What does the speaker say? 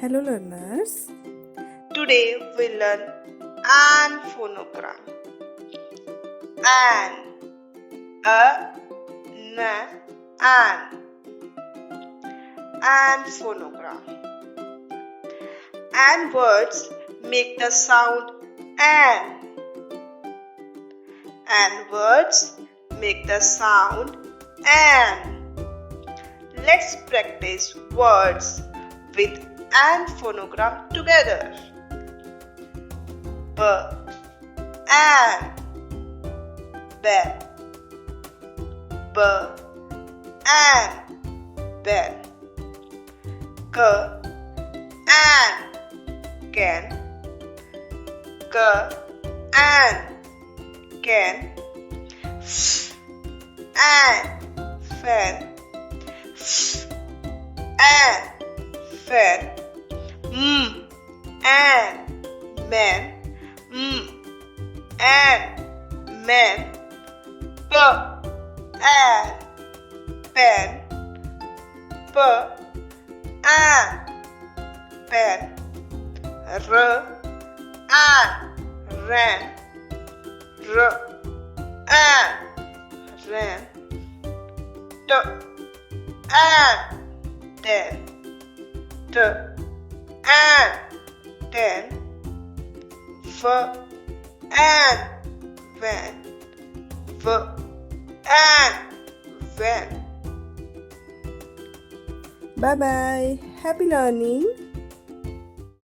Hello learners. Today we learn an phonogram. An, an phonogram. And words make the sound an. And words make the sound an. Let's practice words with an phonogram together. An, bell. An, bell. An, can. An, can. An, fan. An, fan. An, man. And man. And pen. And pen. And ran. And ran. And then. And then. And when. And when. Bye bye. Happy learning.